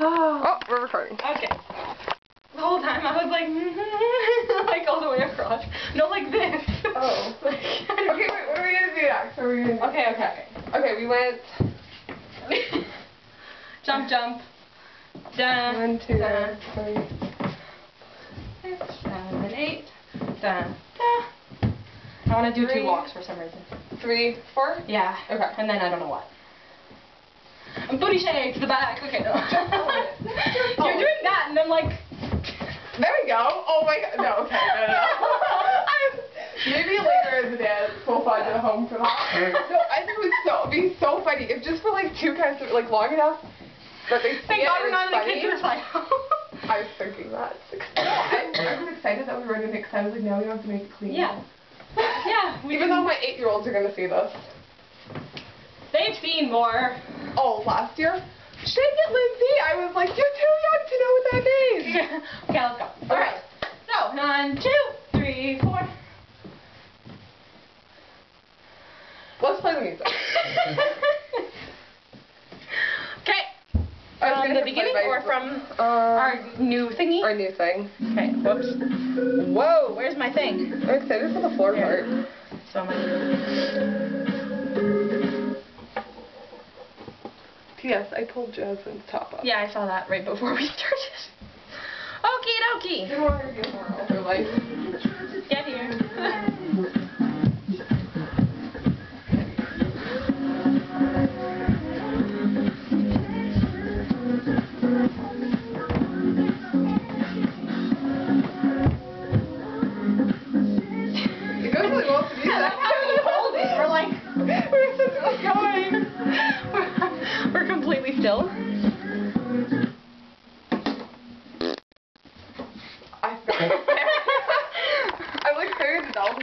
Oh, we're recording. Okay. The whole time I was like, like all the way across. No, like this. Oh. Like, Okay, wait, what are we gonna do next? What are we gonna do? Okay. Okay, we went. Jump. Da. 1, 2, da. 3. 6, 7, 8. Da. Da. I want to do 2 walks for some reason. 3, 4? Yeah. Okay. And then I don't know what. I'm booty shake to the back. Okay, no. You're doing that, and I'm like. There we go. Oh my god. No, okay. No. Maybe later as a dance we'll find a home for that. No, I think it would be so funny if just for like 2 kinds of like long enough that they see Thank it God and we're not it's in the kids' funny. recital. I was thinking that. I was excited that we were doing it because I was like, now we don't have to make it clean. Yeah. Yeah. Even though my 8-year-olds are gonna see this. They've seen more. Oh, last year? Shake it, Lindsay! I was like, you're too young to know what that means! Okay, let's go. Okay. Alright. So, 1, 2, 3, 4. Let's play the music. Okay. From the beginning or from our new thingy? Our new thing. Okay, whoops. Whoa! Where's my thing? I'm excited for the floor part. So am I. P.S. I pulled Jasmine's top up. Yeah, I saw that right before we started. Okie dokie. I want her to get more of her life. Get here. It goes really well to music. I like how we hold it. We're like, we're just going. we're completely still. I'm like staring at the dolls.